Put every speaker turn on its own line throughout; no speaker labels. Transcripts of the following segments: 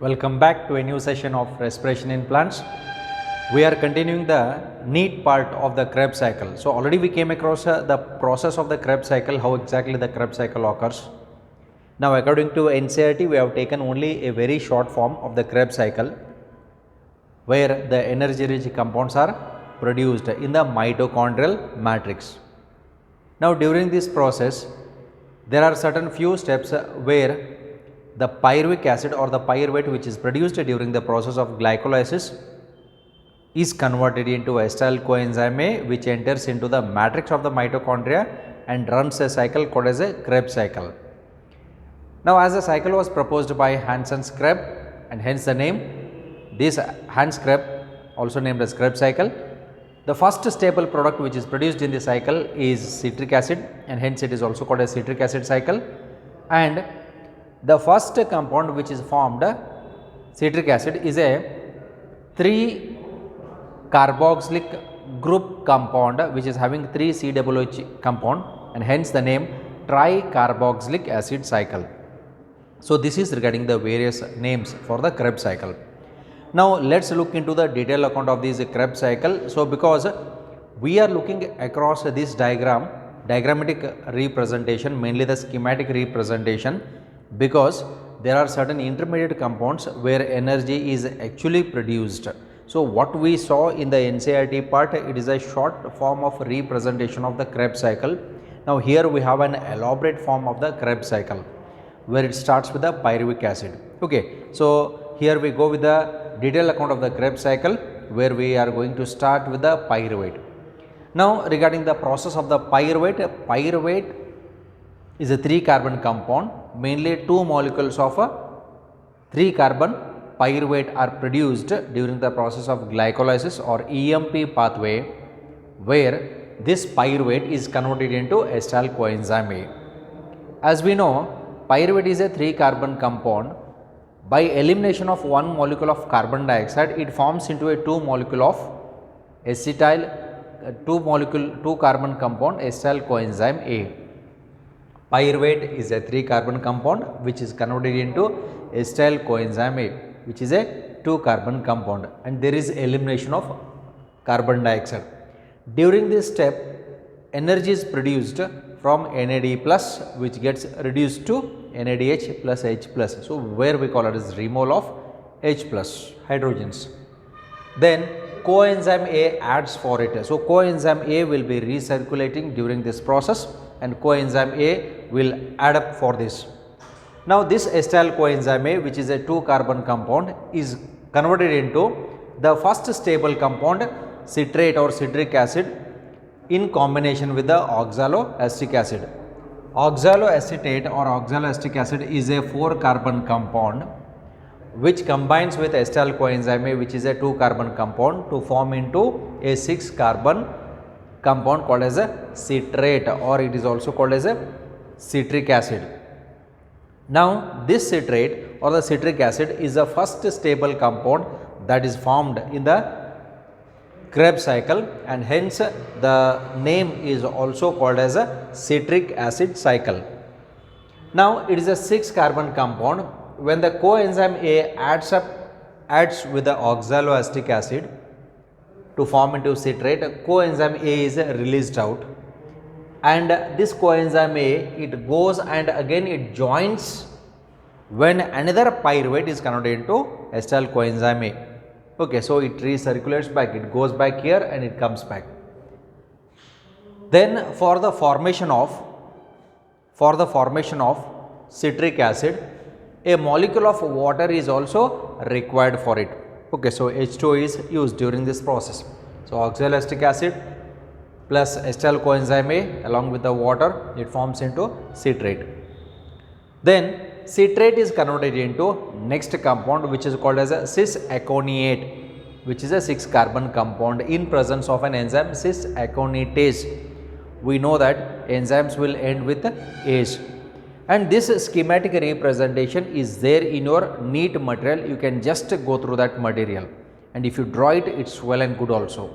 Welcome back to a new session of respiration in plants. We are continuing the neat part of the Krebs cycle. So already we came across the process of the Krebs cycle, how exactly the Krebs cycle occurs. Now according to NCERT, we have taken only a very short form of the Krebs cycle where the energy rich compounds are produced in the mitochondrial matrix. Now during this process, there are certain few steps where the pyruvic acid or the pyruvate which is produced during the process of glycolysis is converted into acetyl coenzyme A, which enters into the matrix of the mitochondria and runs a cycle called as a Krebs cycle. Now as the cycle was proposed by Hans and Krebs, and hence the name, this Hans Krebs, also named as Krebs cycle, the first stable product which is produced in the cycle is citric acid, and hence it is also called as citric acid cycle. And the first compound which is formed, citric acid, is a 3 carboxylic group compound which is having 3 COOH compound, and hence the name tricarboxylic acid cycle. So this is regarding the various names for the Krebs cycle. Now let us look into the detailed account of this Krebs cycle. So because we are looking across this diagrammatic representation, mainly the schematic representation, because there are certain intermediate compounds where energy is actually produced. So what we saw in the NCERT part, it is a short form of representation of the Krebs cycle. Now here we have an elaborate form of the Krebs cycle where it starts with the pyruvic acid. Okay, so here we go with the detailed account of the Krebs cycle where we are going to start with the pyruvate. Now regarding the process of the pyruvate is a 3 carbon compound. Mainly 2 molecules of a 3 carbon pyruvate are produced during the process of glycolysis or EMP pathway, where this pyruvate is converted into acetyl coenzyme A. As we know, pyruvate is a 3 carbon compound. By elimination of 1 molecule of carbon dioxide, it forms into a 2 molecule of acetyl 2 carbon compound acetyl coenzyme A. Pyruvate is a 3 carbon compound which is converted into acetyl coenzyme A, which is a 2 carbon compound, and there is elimination of carbon dioxide. During this step, energy is produced from NAD plus, which gets reduced to NADH plus H plus. So where we call it as remole of H plus hydrogens. Then coenzyme A adds for it. So coenzyme A will be recirculating during this process, and coenzyme A will add up for this. Now this acetyl coenzyme A, which is a 2 carbon compound, is converted into the first stable compound, citrate or citric acid, in combination with the oxaloacetic acid. Oxaloacetate or oxaloacetic acid is a 4 carbon compound which combines with acetyl coenzyme A, which is a 2 carbon compound, to form into a 6 carbon compound called as a citrate, or it is also called as a citric acid. Now this citrate or the citric acid is the first stable compound that is formed in the Krebs cycle, and hence the name is also called as a citric acid cycle. Now it is a 6 carbon compound. When the coenzyme A adds with the oxaloacetic acid to form into citrate, coenzyme A is released out, and this coenzyme A, it goes and again it joins when another pyruvate is converted into acetyl coenzyme A. Okay, so it recirculates back, it goes back here and it comes back. Then for the formation of citric acid, a molecule of water is also required for it. Okay, so H2O is used during this process. So oxaloacetic acid plus acetyl coenzyme A along with the water, it forms into citrate. Then citrate is converted into next compound which is called as a cis-aconiate, which is a 6 carbon compound in presence of an enzyme cis-aconitase. We know that enzymes will end with ase, and this schematic representation is there in your neat material. You can just go through that material, and if you draw it, it's well and good also.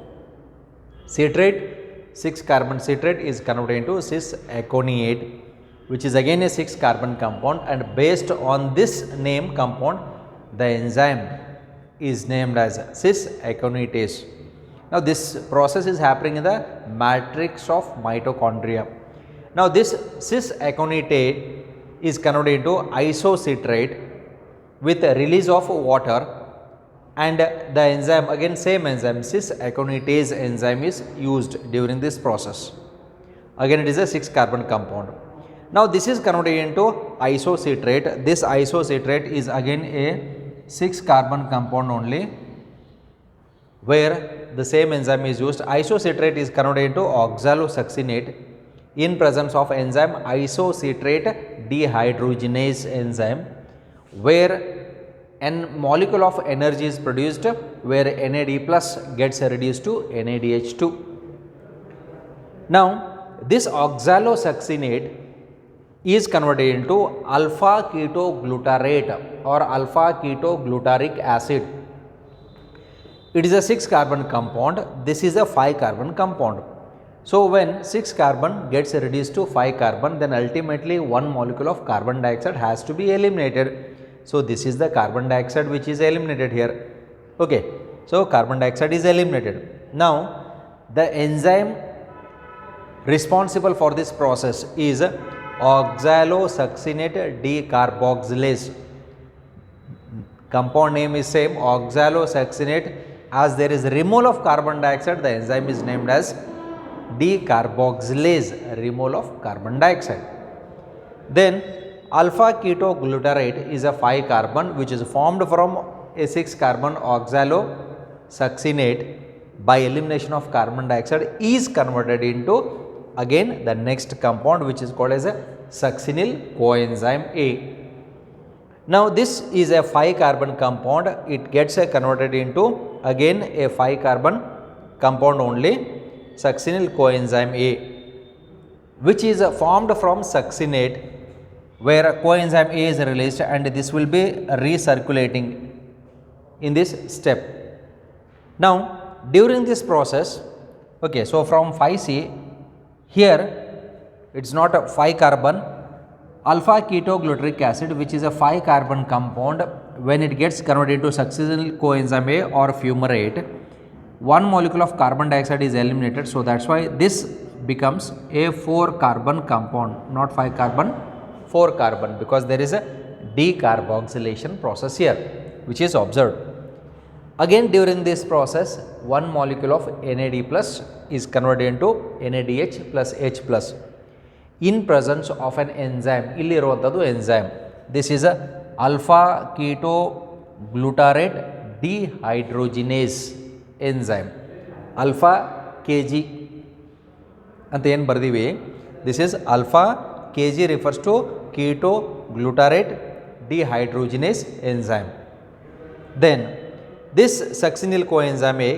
Citrate, 6 carbon citrate is converted into cis-aconiate, which is again a 6 carbon compound, and based on this name compound the enzyme is named as cis aconitase. Now this process is happening in the matrix of mitochondria. Now this cis aconitate is converted into isocitrate with a release of water, and the enzyme, again same enzyme, cis aconitase enzyme is used during this process. Again it is a 6 carbon compound. Now this is converted into isocitrate. This isocitrate is again a 6 carbon compound only, where the same enzyme is used. Isocitrate is converted into oxalosuccinate in presence of enzyme isocitrate dehydrogenase enzyme, where an molecule of energy is produced, where NAD plus gets reduced to NADH2. Now this oxalosuccinate is converted into alpha ketoglutarate or alpha ketoglutaric acid. It is a 6 carbon compound. This is a 5 carbon compound. So when 6 carbon gets reduced to 5 carbon, then ultimately one molecule of carbon dioxide has to be eliminated. So this is the carbon dioxide which is eliminated here. Okay. So carbon dioxide is eliminated. Now the enzyme responsible for this process is oxalosuccinate decarboxylase. Compound name is same, oxalosuccinate. As there is removal of carbon dioxide, the enzyme is named as decarboxylase, removal of carbon dioxide. Then alpha ketoglutarate is a 5 carbon which is formed from a 6 carbon oxalosuccinate by elimination of carbon dioxide, is converted into again the next compound which is called as a succinyl coenzyme A. Now this is a 5 carbon compound. It gets converted into again a 5 carbon compound only, succinyl coenzyme A, which is formed from succinate, where coenzyme A is released, and this will be recirculating in this step. Now during this process, okay, so from 5C, here it is not a 5 carbon, alpha ketoglutaric acid, which is a 5 carbon compound, when it gets converted into succinyl coenzyme A or fumarate, one molecule of carbon dioxide is eliminated. So that's why this becomes a 4 carbon compound, not 5 carbon, 4 carbon, because there is a decarboxylation process here which is observed. Again during this process, one molecule of NAD plus is converted into NADH plus H plus in presence of an enzyme. Illi iruvanthadu enzyme. This is a alpha ketoglutarate dehydrogenase enzyme. Alpha Kg anta ಏನು ಬರ್ದಿವಿ. This is alpha Kg refers to ketoglutarate dehydrogenase enzyme. Then this succinyl coenzyme A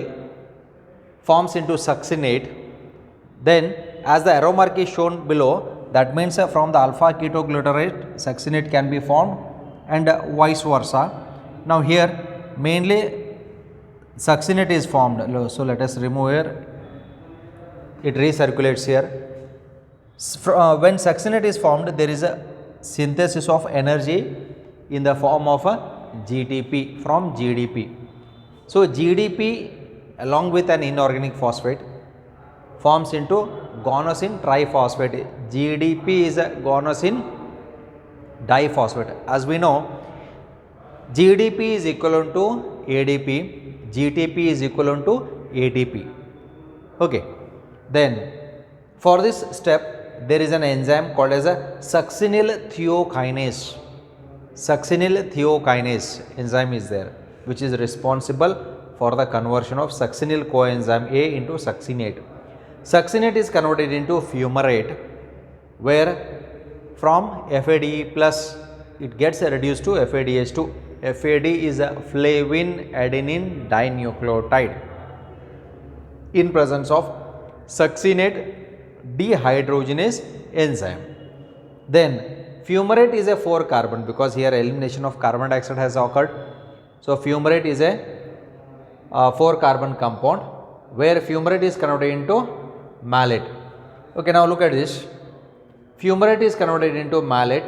forms into succinate. Then as the arrow mark is shown below, that means from the alpha ketoglutarate succinate can be formed, and vice versa. Now here mainly succinate is formed. So let us remove here, it recirculates here. When succinate is formed, there is a synthesis of energy in the form of a GTP from GDP. So GDP along with an inorganic phosphate forms into guanosine triphosphate. GDP is a guanosine diphosphate. As we know, GDP is equivalent to ADP, GTP is equivalent to ATP. Okay. Then for this step, there is an enzyme called as a succinyl thiokinase. Succinyl thiokinase enzyme is there, which is responsible for the conversion of succinyl coenzyme A into succinate. Succinate is converted into fumarate, where from FADE plus it gets reduced to FADH2. FAD is a flavin adenine dinucleotide in presence of succinate dehydrogenase enzyme. Then fumarate is a 4 carbon, because here elimination of carbon dioxide has occurred. So fumarate is a 4 carbon compound, where fumarate is converted into malate. Okay, now look at this. Fumarate is converted into malate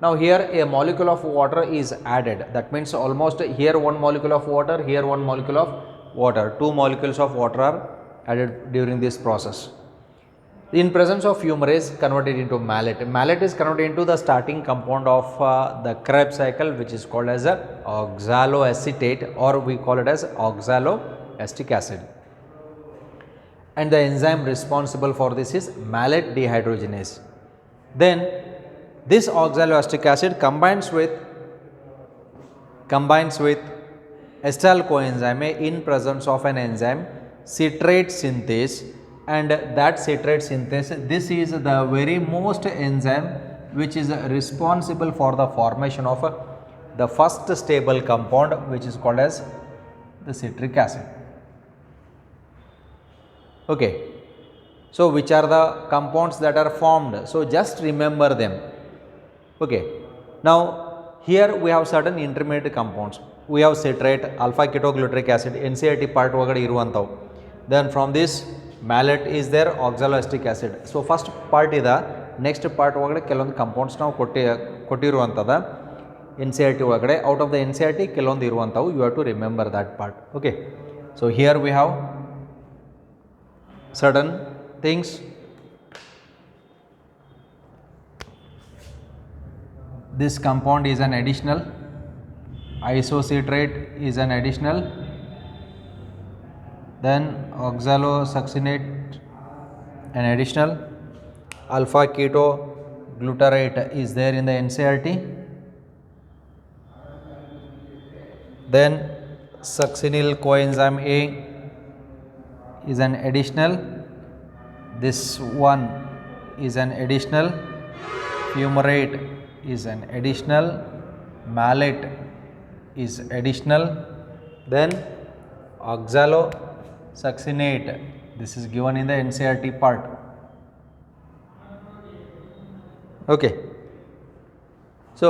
Now here a molecule of water is added, that means almost here one molecule of water, here one molecule of water, two molecules of water are added during this process. In presence of fumarate, converted into malate. Malate is converted into the starting compound of the Krebs cycle, which is called as a oxaloacetate, or we call it as oxaloacetic acid. And the enzyme responsible for this is malate dehydrogenase. Then this oxaloacetic acid combines with acetyl coenzyme A in presence of an enzyme citrate synthase, and that citrate synthase, this is the very most enzyme which is responsible for the formation of the first stable compound, which is called as the citric acid. Okay. So which are the compounds that are formed? So just remember them. Okay. Now here we have certain intermediate compounds. We have citrate, alpha ketogluteric acid, NCERT part vagade iruvantavu. Then from this malate is there, oxaloacetic acid. So first part ida, next part vagade ಕೆಲವೊಂದು compounds ನಾವು ಕೊಟ್ಟಿರುವಂತದ NCERT ಒಳಗಡೆ. Out of the NCERT ಕೆಲವೊಂದು ಇರುವಂತವು, you have to remember that part. Okay. So here we have certain things. This compound is an additional, isocitrate is an additional, then oxalosuccinate an additional, alpha ketoglutarate is there in the NCERT, then succinyl coenzyme A is an additional, this one is an additional, fumarate is an additional, malate is additional, then oxalosuccinate, this is given in the NCERT part. Okay. So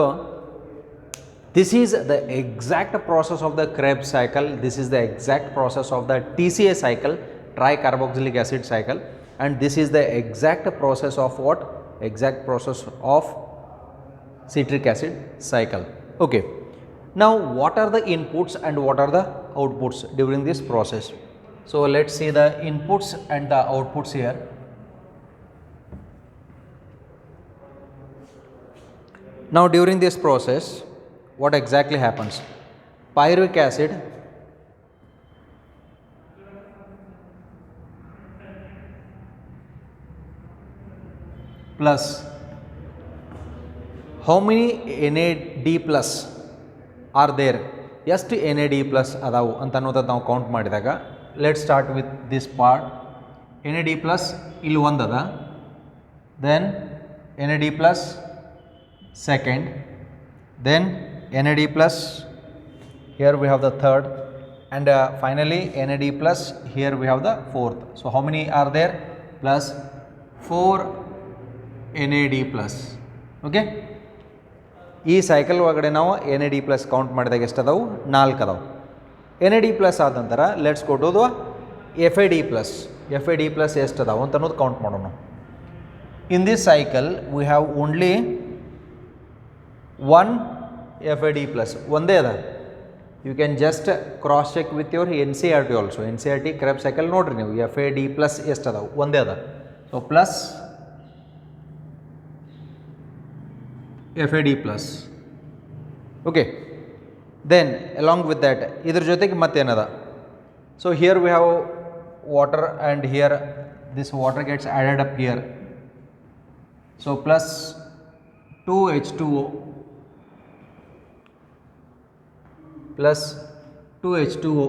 this is the exact process of the Krebs cycle, this is the exact process of the TCA cycle, tricarboxylic acid cycle, and this is the exact process of what? Exact process of citric acid cycle. Okay. Now what are the inputs and what are the outputs during this process? So let's see the inputs and the outputs here. Now during this process, what exactly happens? Pyruvic acid plus, how many NAD plus are there? ಎಷ್ಟು NAD plus ಅದಾವು ಅಂತ ಅನ್ನೋದು ನಾವು count ಮಾಡಿದಾಗ, let start with this part. NAD plus ಇಲ್ಲಿ ಒಂದದ, then NAD plus second, then NAD plus, here we have the third, and finally NAD plus, here we have the fourth. So how many are there? Plus 4 NAD plus. Okay. ಈ cycle ಒಳಗಡೆ ನಾವು NAD plus count ಮಾಡಿದಾಗ ಎಷ್ಟು ಅದಾವು? 4 ಅದಾವು. NAD plus ಆದ ನಂತರ let's go to the FAD plus. FAD plus ಎಷ್ಟು ಅದಾವು ಅಂತ ಅನ್ನೋದು ಕೌಂಟ್ ಮಾಡೋಣ. In this cycle we have only 1 FAD plus, ಒಂದೇ ಅದ. You can just cross check with your NCERT also. NCERT Krebs cycle ನೋಡ್ರಿ ನೀವು, FAD ಪ್ಲಸ್ ಎಷ್ಟು ಅದಾವು? ಒಂದೇ ಅದ. So plus FAD plus. Okay. Then along with that, idr jotege mattenada. So here we have water and here this water gets added up here. So plus 2H2O plus 2H2O,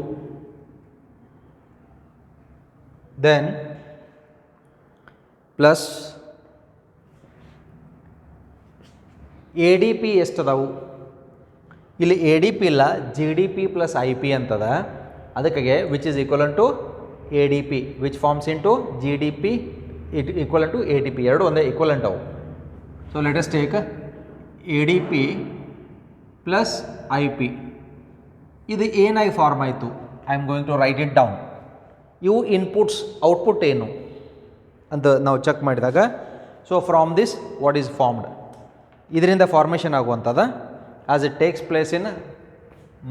then plus ADP ಎಷ್ಟು ಅದಾವು? ಇಲ್ಲಿ ADP ಇಲ್ಲ, GDP plus IP ಅಂತದ. ಅದಕ್ಕೆ which is equal to ADP, which forms into GDP equal to ATP, ಎರಡು ಒಂದೇ equivalent ಅವು. So let us take ADP plus IP. ಇದು ಏನಾಗಿ ಫಾರ್ಮ್ ಆಯಿತು? I am going to write it down. ಇವು inputs, output ಏನು ಅಂತ ನಾವು ಚೆಕ್ ಮಾಡಿದಾಗ, so from this what is formed? ಇದರಿಂದ ಫಾರ್ಮೇಷನ್ ಆಗುವಂಥದ್ದು as it takes place in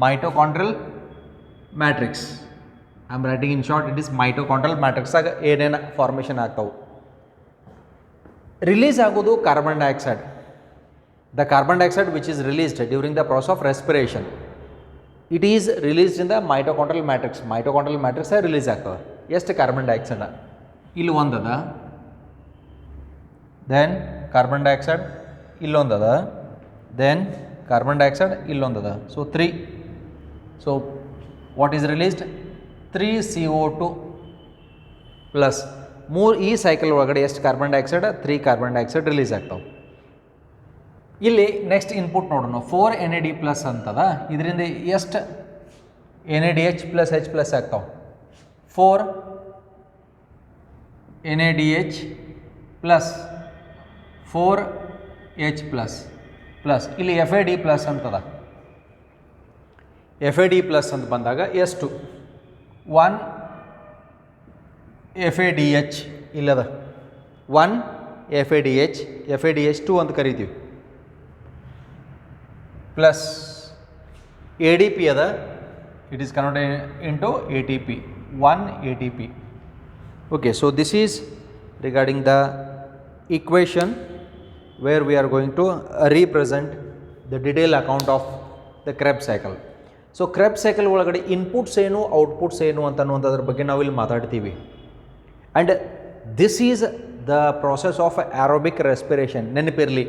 mitochondrial matrix. I am writing in short, it is mitochondrial ಮ್ಯಾಟ್ರಿಕ್ಸಾಗ ಏನೇನು formation ಆಗ್ತಾವೆ. Release ಆಗೋದು carbon dioxide. The carbon dioxide which is released during the process of respiration, it is released in the mitochondrial matrix. Mitochondrial matrix release ಆಗ್ತದೆ. ಎಷ್ಟು carbon dioxide ಇಲ್ಲಿ ಒಂದದ, then carbon dioxide ಇಲ್ಲೊಂದದ, then carbon dioxide ಇಲ್ಲೊಂದದ. So 3. So what is released 3 CO2 plus 3. ಈ cycle ಒಳಗಡೆ ಎಷ್ಟು carbon dioxide 3 carbon dioxide release ಆಗ್ತಾವೆ. ಇಲ್ಲಿ ನೆಕ್ಸ್ಟ್ ಇನ್ಪುಟ್ ನೋಡೋಣ, 4 NAD ಪ್ಲಸ್ ಅಂತದ. ಇದರಿಂದ ಎಷ್ಟು NADH ಪ್ಲಸ್ H ಪ್ಲಸ್ ಆಗ್ತಾವೆ? 4 NADH plus 4H plus plus ಇಲ್ಲಿ FAD ಪ್ಲಸ್ ಅಂತದ. FAD ಪ್ಲಸ್ ಅಂತ ಬಂದಾಗ ಎಷ್ಟು 1 FADH ಇಲ್ಲದ, 1 FADH, FADH2 ಅಂತ ಕರಿತೀವಿ, ಪ್ಲಸ್ ADP ಅದ, it is converted into ATP, 1 ATP. Okay, so this is regarding the equation where we are going to represent the detailed account of the Krebs cycle. So Krebs cycle ಒಳಗಡೆ inputs ಏನು outputs ಏನು ಅಂತನ್ನುವಂಥದ್ರ ಬಗ್ಗೆ ನಾವು ಇಲ್ಲಿ ಮಾತಾಡ್ತೀವಿ. And this is the process of aerobic respiration. ನೆನಪಿರಲಿ,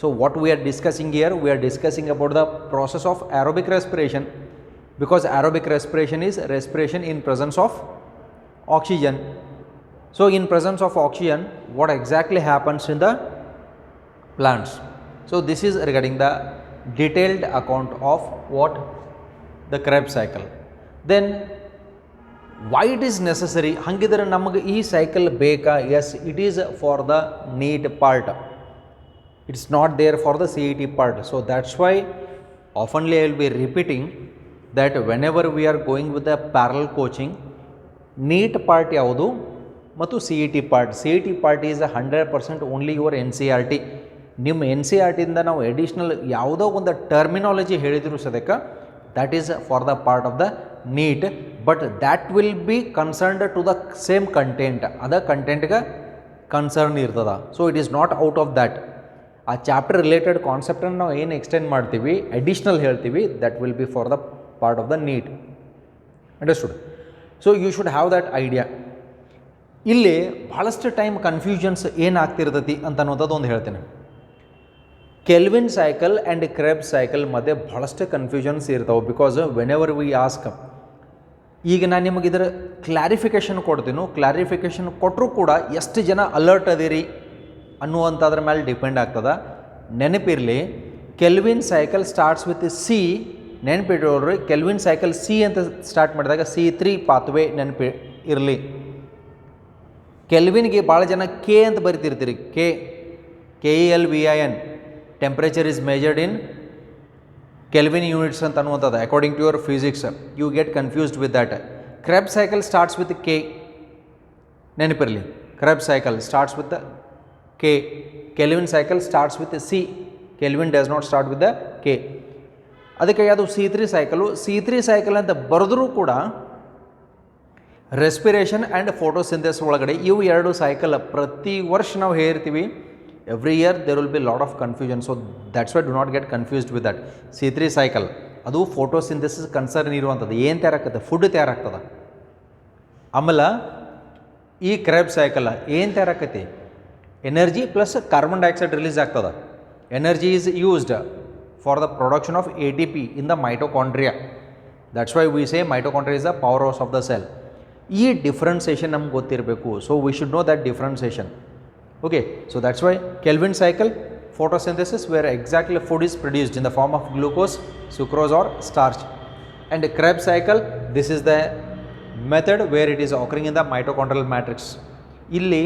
so what we are discussing here, we are discussing about the process of aerobic respiration, because aerobic respiration is respiration in presence of oxygen. So in presence of oxygen, what exactly happens in the plants? So this is regarding the detailed account of what the Krebs cycle. Then why it is necessary? Hangidare namaga ee cycle beka? Yes, it is for the NEET part. It's not there for the CET part. So that's why oftenly I will be repeating that whenever we are going with the parallel coaching, NEET part ಯಾವುದು ಮತ್ತು CET part. CET part is 100% only your NCERT. ನಿಮ್ಮ NCERTಯಿಂದ ನಾವು additional ಯಾವುದೋ ಒಂದು terminology ಹೇಳಿದ್ರು ಸದ್ಯಕ್ಕೆ, that is for the part of the NEET, but that will be concerned to the same content. ಅದ ಕಂಟೆಂಟ್ಗೆ ಕನ್ಸರ್ನ್ ಇರ್ತದ. So it is not out of that. ಆ ಚಾಪ್ಟರ್ ರಿಲೇಟೆಡ್ ಕಾನ್ಸೆಪ್ಟನ್ನು ನಾವು ಏನು ಎಕ್ಸ್ಟೆಂಡ್ ಮಾಡ್ತೀವಿ, ಅಡಿಷ್ನಲ್ ಹೇಳ್ತೀವಿ, that will be for the part of the NEET. Understood? So you should have that idea. ಇಲ್ಲಿ ಭಾಳಷ್ಟು ಟೈಮ್ ಕನ್ಫ್ಯೂಷನ್ಸ್ ಏನಾಗ್ತಿರ್ತೈತಿ ಅಂತ ಅನ್ನೋದು ಒಂದು ಹೇಳ್ತೇನೆ. ಕೆಲ್ವಿನ್ ಸೈಕಲ್ ಆ್ಯಂಡ್ ಕ್ರೆಬ್ಸ್ ಸೈಕಲ್ ಮಧ್ಯೆ ಭಾಳಷ್ಟು ಕನ್ಫ್ಯೂಷನ್ಸ್ ಇರ್ತಾವೆ. Because when ever V ask, ಈಗ ನಾನು ನಿಮಗೆ ಇದರ ಕ್ಲಾರಿಫಿಕೇಷನ್ ಕೊಡ್ತೀನಿ. ಕ್ಲಾರಿಫಿಕೇಷನ್ ಕೊಟ್ಟರೂ ಕೂಡ ಎಷ್ಟು ಜನ ಅಲರ್ಟ್ ಅದೀರಿ ಅನ್ನುವಂಥದ್ರ ಮೇಲೆ ಡಿಪೆಂಡ್ ಆಗ್ತದೆ. ನೆನಪಿರಲಿ, Calvin cycle starts with C. ನೆನಪಿಟ್ಟೋಳ್ರಿ, ಕೆಲ್ವಿನ್ ಸೈಕಲ್ ಸಿ ಅಂತ ಸ್ಟಾರ್ಟ್ ಮಾಡಿದಾಗ C3 ಪಾತ್ವೇ ನೆನಪಿ ಇರಲಿ. ಕೆಲ್ವಿನ್ಗೆ ಭಾಳ ಜನ ಕೆ ಅಂತ ಬರಿತಿರ್ತೀರಿ. KELVIN. Temperature is measured in Kelvin units ಅಂತ ಅನ್ನುವಂಥದ್ದು according to your physics. You get confused with that. Krebs cycle starts with K. ನೆನಪಿರಲಿ, Krebs cycle starts with K. Calvin cycle starts with C. Calvin does not start with the K. ಅದಕ್ಕೆ ಅದು C3 cycle. C3 cycle ಅಂತ ಬರೆದ್ರೂ ಕೂಡ respiration and photosynthesis ಒಳಗಡೆ ಇವು ಎರಡು cycle ಪ್ರತಿ ವರ್ಷ ನಾವು ಹೇಳ್ತೀವಿ. Every year there will be lot of confusion. So that's why do not get confused with that. C3 cycle ಅದು ಫೋಟೋಸಿಂಥೆಸಿಸ್ ಕನ್ಸರ್ನ್ ಇರುವಂಥದ್ದು. ಏನು ತಯಾರಾಗ್ತದೆ? ಫುಡ್ ತಯಾರಾಗ್ತದೆ. ಆಮೇಲೆ ಈ ಕ್ರೆಬ್ ಸೈಕಲ್ ಏನು ತಯಾರಾಕೈತಿ? Energy plus carbon dioxide release ಆಗ್ತದೆ. Energy is used for the production of ATP in the mitochondria. That's why we say mitochondria is the powerhouse of the cell. ಈ ಡಿಫ್ರೆನ್ಸೇಷನ್ ನಮ್ಗೆ ಗೊತ್ತಿರಬೇಕು. So we should know that differentiation. Okay, so that's Y kelvin cycle photosynthesis where exactly food is produced in the form of glucose, sucrose or starch. And Krebs cycle, this is the method where it is occurring in the mitochondrial matrix. ಇಲ್ಲಿ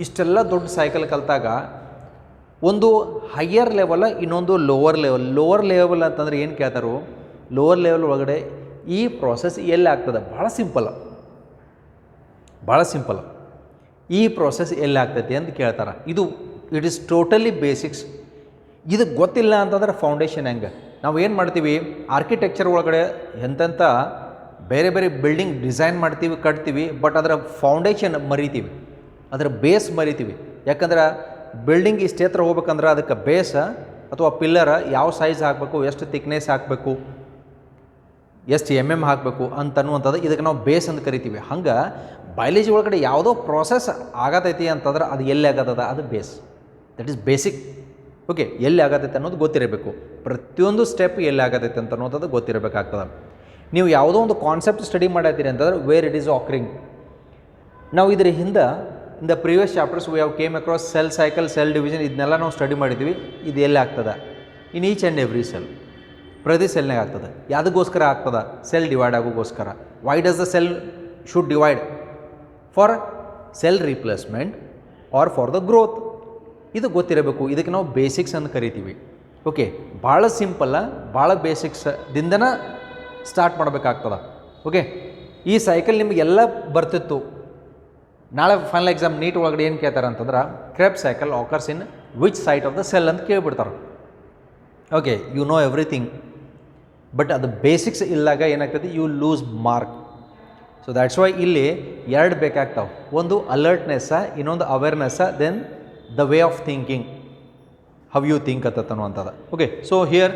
ಇಷ್ಟೆಲ್ಲ ದೊಡ್ಡ cycle ಕಲ್ತಾಗ ಒಂದು higher level, ಇನ್ನೊಂದು lower level. Lower level ಅಂತಂದ್ರೆ ಏನು ಕೇಳ್ತಾರೋ, lower level ಒಳಗಡೆ ಈ process ಎಲ್ಲಿ ಆಗ್ತದೆ? ಭಾಳ ಸಿಂಪಲ್. ಈ ಪ್ರೋಸೆಸ್ ಎಲ್ಲಿ ಆಗ್ತೈತಿ ಅಂತ ಕೇಳ್ತಾರೆ. ಇದು ಇಟ್ ಈಸ್ ಟೋಟಲಿ ಬೇಸಿಕ್ಸ್. ಇದು ಗೊತ್ತಿಲ್ಲ ಅಂತಂದ್ರೆ ಫೌಂಡೇಶನ್ ಹೆಂಗೆ ನಾವು ಏನು ಮಾಡ್ತೀವಿ ಆರ್ಕಿಟೆಕ್ಚರ್ ಒಳಗಡೆ ಎಂತೆಂಥ ಬೇರೆ ಬೇರೆ ಬಿಲ್ಡಿಂಗ್ ಡಿಸೈನ್ ಮಾಡ್ತೀವಿ ಕಟ್ತೀವಿ, ಬಟ್ ಅದರ ಫೌಂಡೇಶನ್ ಮರಿತೀವಿ, ಅದರ ಬೇಸ್ ಮರಿತೀವಿ. ಯಾಕಂದ್ರೆ ಬಿಲ್ಡಿಂಗ್ ಇಷ್ಟು ಎತ್ತರ ಹೋಗ್ಬೇಕಂದ್ರೆ ಅದಕ್ಕೆ ಬೇಸ್ ಅಥವಾ ಪಿಲ್ಲರ್ ಯಾವ ಸೈಜ್ ಹಾಕಬೇಕು, ಎಷ್ಟು ಥಿಕ್ನೆಸ್ ಹಾಕಬೇಕು, ಎಷ್ಟು MM ಹಾಕಬೇಕು ಅಂತನ್ನುವಂಥದ್ದು ಇದಕ್ಕೆ ನಾವು ಬೇಸ್ ಅಂತ ಕರಿತೀವಿ. ಹಂಗೆ ಬಯಾಲಜಿ ಒಳಗಡೆ ಯಾವುದೋ ಪ್ರೋಸೆಸ್ ಆಗತೈತಿ ಅಂತಂದ್ರೆ ಅದು ಎಲ್ಲಿ ಆಗತ್ತದ ಅದು base, that is basic. Okay, ಎಲ್ಲಿ ಆಗತೈತೆ ಅನ್ನೋದು ಗೊತ್ತಿರಬೇಕು, ಪ್ರತಿಯೊಂದು ಸ್ಟೆಪ್ ಎಲ್ಲಿ ಆಗತೈತೆ ಅಂತ ಅನ್ನೋದು ಗೊತ್ತಿರಬೇಕಾಗ್ತದೆ. ನೀವು ಯಾವುದೋ ಒಂದು ಕಾನ್ಸೆಪ್ಟ್ ಸ್ಟಡಿ ಮಾಡತ್ತೀರಿ ಅಂತಂದ್ರೆ ವೇರ್ ಇಟ್ ಈಸ್ ಆಕ್ರಿಂಗ್. ನಾವು ಇದ್ರ ಹಿಂದೆ in the previous chapters we have came across cell cycle, cell division, ಇದನ್ನೆಲ್ಲ ನಾವು ಸ್ಟಡಿ ಮಾಡಿದ್ವಿ. ಇದು ಎಲ್ಲಿ ಆಗ್ತದೆ? In each and every cell, ಪ್ರತಿ ಸೆಲ್ನಾಗ ಆಗ್ತದೆ. ಯಾವುದಕ್ಕೋಸ್ಕರ ಆಗ್ತದೆ? ಸೆಲ್ ಡಿವೈಡ್ ಆಗೋಗೋಸ್ಕರ. Why does the cell should divide? For cell replacement or for the growth. ಇದು ಗೊತ್ತಿರಬೇಕು. ಇದಕ್ಕೆ ನಾವು ಬೇಸಿಕ್ಸ್ ಅಂತ ಕರಿತೀವಿ. ಓಕೆ, ಭಾಳ ಸಿಂಪಲ್ಲ, ಭಾಳ ಬೇಸಿಕ್ಸ್ದಿಂದನೇ ಸ್ಟಾರ್ಟ್ ಮಾಡಬೇಕಾಗ್ತದೆ. ಓಕೆ, ಈ ಸೈಕಲ್ ನಿಮಗೆಲ್ಲ ಬರ್ತಿತ್ತು. ನಾಳೆ ಫೈನಲ್ ಎಕ್ಸಾಮ್ ನೀಟ್ ಒಳಗಡೆ ಏನು ಕೇಳ್ತಾರೆ ಅಂತಂದ್ರೆ Krebs cycle occurs in which site of the cell ಅಂತ ಕೇಳಿಬಿಡ್ತಾರೆ. Okay, you know everything, but ಅದು ಬೇಸಿಕ್ಸ್ ಇಲ್ಲಾಗ ಏನಾಗ್ತದೆ, you lose mark. So that's why ಇಲ್ಲಿ ಎರಡು ಬೇಕಾಗ್ತಾವೆ. ಒಂದು ಅಲರ್ಟ್ನೆಸ್ಸ, ಇನ್ನೊಂದು awareness, then the way of thinking, how you think ಅನ್ನುವಂಥದ್ದು. Okay, so here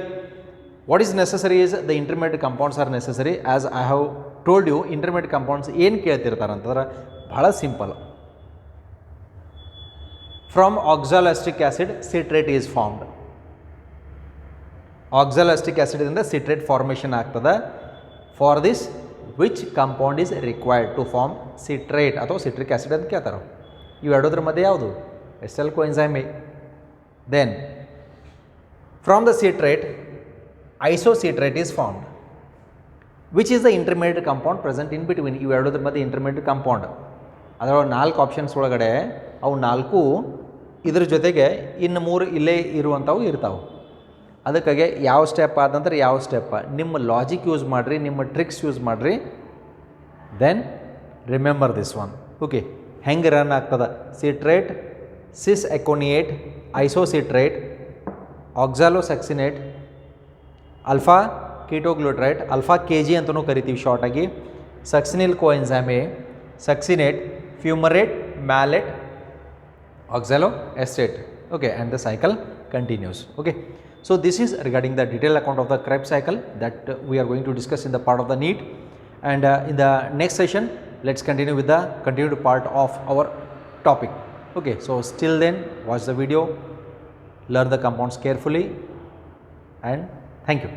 what is necessary is the intermediate compounds are necessary. As I have told you, intermediate compounds ಏನು ಕೇಳ್ತಿರ್ತಾರೆ ಅಂತಂದ್ರೆ ಭಾಳ simple. From oxaloacetic acid citrate is formed. Oxaloacetic ಆ್ಯಸಿಡಿಂದ citrate formation ಆಗ್ತದೆ. For this which compound is required to form citrate ಅಥವಾ citric acid ಅಂತ ಕೇಳ್ತಾರೆ. ಇವು ಎರಡೋದ್ರ ಮಧ್ಯೆ ಯಾವುದು? Acetyl coenzyme A. Then from the citrate isocitrate is formed. Which is the intermediate compound present in between. ಇವು ಎರಡೋದ್ರ ಮಧ್ಯೆ ಇಂಟರ್ಮೀಡಿಯೇಟ್ ಕಂಪೌಂಡ್. ಅದರೊಳಗೆ 4 ಆಪ್ಷನ್ಸ್ ಒಳಗಡೆ ಅವು 4 ಇದ್ರ ಜೊತೆಗೆ ಇನ್ನು 3 ಇಲ್ಲೇ ಇರುವಂಥವು ಇರ್ತಾವೆ. ಅದಕ್ಕಾಗಿ ಯಾವ ಸ್ಟೆಪ್ ಆದಂದ್ರೆ ಯಾವ ಸ್ಟೆಪ್, ನಿಮ್ಮ ಲಾಜಿಕ್ ಯೂಸ್ ಮಾಡಿರಿ, ನಿಮ್ಮ ಟ್ರಿಕ್ಸ್ ಯೂಸ್ ಮಾಡಿರಿ. Then remember this one. Okay, ಹೆಂಗೆ ರನ್ ಆಗ್ತದೆ? Citrate, cis aconitate, isocitrate, oxalosuccinate, alpha ketoglutarate, alpha KG ಅಂತಲೂ ಕರಿತೀವಿ ಶಾರ್ಟಾಗಿ, succinyl coenzyme A, succinate, fumarate, malate, oxaloacetate. Okay, and the cycle continues. Okay, so this is regarding the detailed account of the Krebs cycle that we are going to discuss in the part of the NEET, and in the next session let's continue with the continued part of our topic. Okay, so still then watch the video, learn the compounds carefully, and thank you.